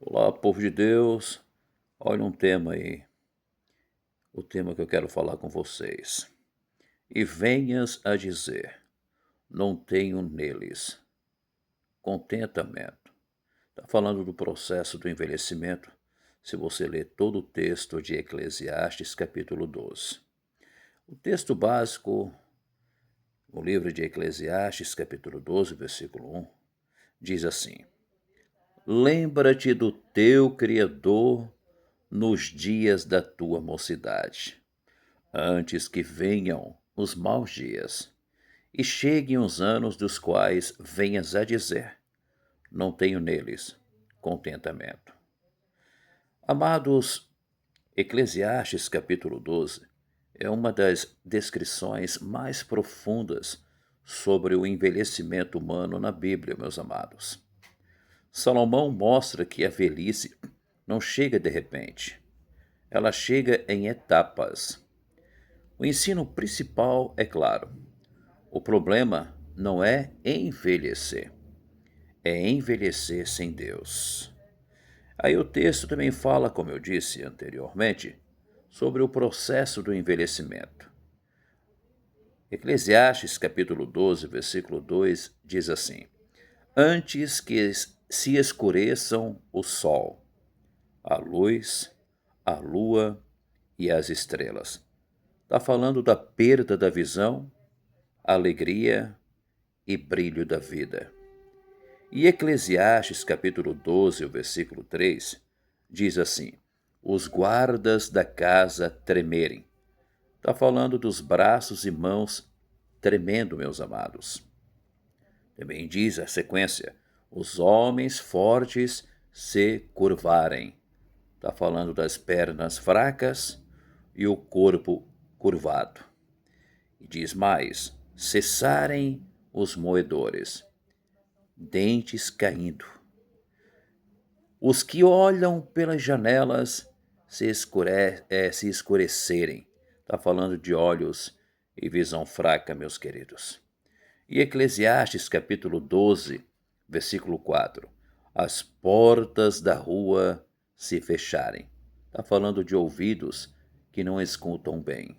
Olá, povo de Deus. Olha um tema aí, o tema que eu quero falar com vocês. E venhas a dizer, não tenho neles contentamento. Está falando do processo do envelhecimento, se você ler todo o texto de Eclesiastes, capítulo 12. O texto básico, o livro de Eclesiastes, capítulo 12, versículo 1, diz assim: Lembra-te do teu Criador nos dias da tua mocidade, antes que venham os maus dias, e cheguem os anos dos quais venhas a dizer, não tenho neles contentamento. Amados, Eclesiastes capítulo 12 é uma das descrições mais profundas sobre o envelhecimento humano na Bíblia, meus amados. Salomão mostra que a velhice não chega de repente, ela chega em etapas. O ensino principal é claro: o problema não é envelhecer sem Deus. Aí o texto também fala, como eu disse anteriormente, sobre o processo do envelhecimento. Eclesiastes capítulo 12, versículo 2 diz assim: Antes que se escureçam o sol, a luz, a lua e as estrelas. Está falando da perda da visão, alegria e brilho da vida. E Eclesiastes capítulo 12, o versículo 3, diz assim: Os guardas da casa tremerem. Está falando dos braços e mãos tremendo, meus amados. Também diz a sequência: Os homens fortes se curvarem. Está falando das pernas fracas e o corpo curvado. E diz mais: cessarem os moedores, dentes caindo. Os que olham pelas janelas se escurecerem. Está falando de olhos e visão fraca, meus queridos. E Eclesiastes capítulo 12, versículo 4. As portas da rua se fecharem. Está falando de ouvidos que não escutam bem.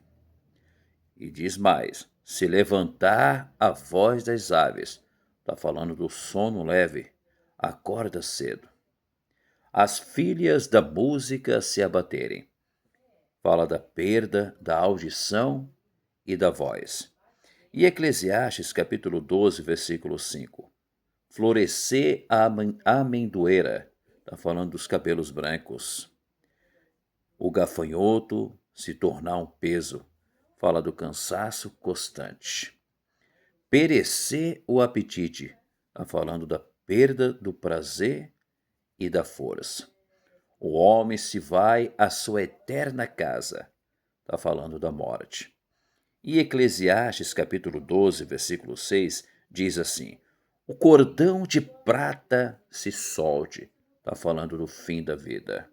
E diz mais: se levantar a voz das aves. Está falando do sono leve. Acorda cedo. As filhas da música se abaterem. Fala da perda da audição e da voz. E Eclesiastes capítulo 12, versículo 5. Florescer a amendoeira. Está falando dos cabelos brancos. O gafanhoto se tornar um peso. Fala do cansaço constante. Perecer o apetite. Está falando da perda do prazer e da força. O homem se vai à sua eterna casa. Está falando da morte. E Eclesiastes capítulo 12, versículo 6, diz assim: O cordão de prata se solte. Está falando do fim da vida.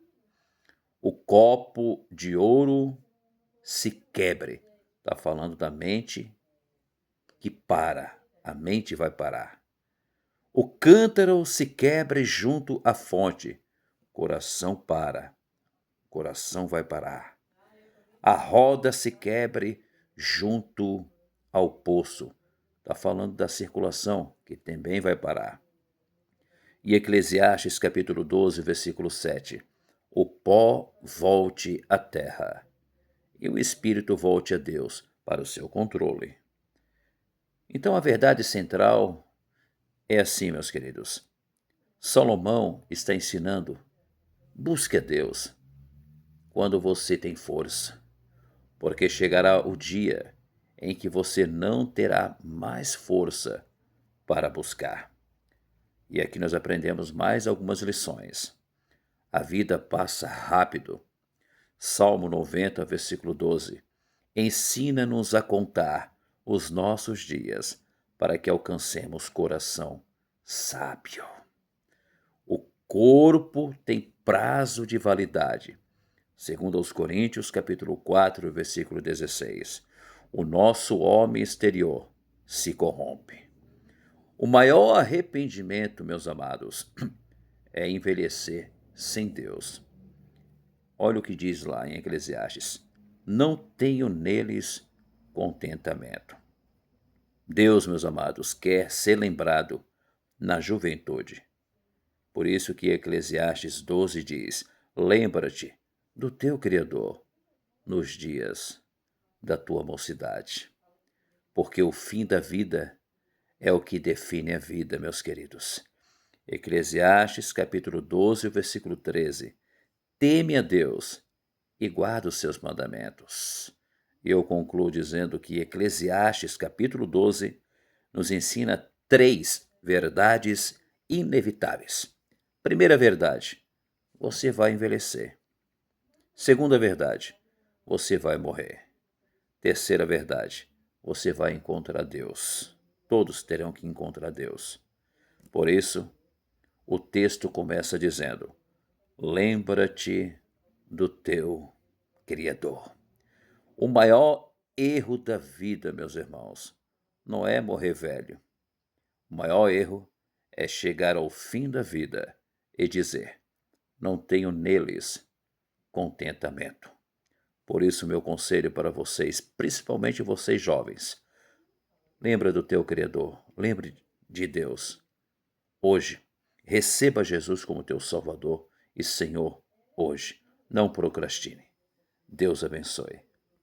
O copo de ouro se quebre. Está falando da mente que para. A mente vai parar. O cântaro se quebre junto à fonte. Coração para. Coração vai parar. A roda se quebre junto ao poço. Está falando da circulação, que também vai parar. E Eclesiastes capítulo 12, versículo 7. O pó volte à terra, e o espírito volte a Deus para o seu controle. Então a verdade central é assim, meus queridos. Salomão está ensinando: busque a Deus quando você tem força, porque chegará o dia em que você não terá mais força para buscar. E aqui nós aprendemos mais algumas lições. A vida passa rápido. Salmo 90, versículo 12. Ensina-nos a contar os nossos dias, para que alcancemos coração sábio. O corpo tem prazo de validade. Segundo aos Coríntios, capítulo 4, versículo 16. O nosso homem exterior se corrompe. O maior arrependimento, meus amados, é envelhecer sem Deus. Olha o que diz lá em Eclesiastes: não tenho neles contentamento. Deus, meus amados, quer ser lembrado na juventude. Por isso que Eclesiastes 12 diz: lembra-te do teu Criador nos dias da tua mocidade, porque o fim da vida é o que define a vida, meus queridos. Eclesiastes capítulo 12, versículo 13. Teme a Deus e guarda os seus mandamentos. E eu concluo dizendo que Eclesiastes capítulo 12 nos ensina 3 verdades inevitáveis. Primeira verdade: você vai envelhecer. Segunda verdade: você vai morrer. Terceira verdade: você vai encontrar Deus. Todos terão que encontrar Deus. Por isso, o texto começa dizendo: lembra-te do teu Criador. O maior erro da vida, meus irmãos, não é morrer velho. O maior erro é chegar ao fim da vida e dizer: não tenho neles contentamento. Por isso, meu conselho para vocês, principalmente vocês jovens: lembra do teu Criador, lembre de Deus. Hoje, receba Jesus como teu Salvador e Senhor hoje. Não procrastine. Deus abençoe.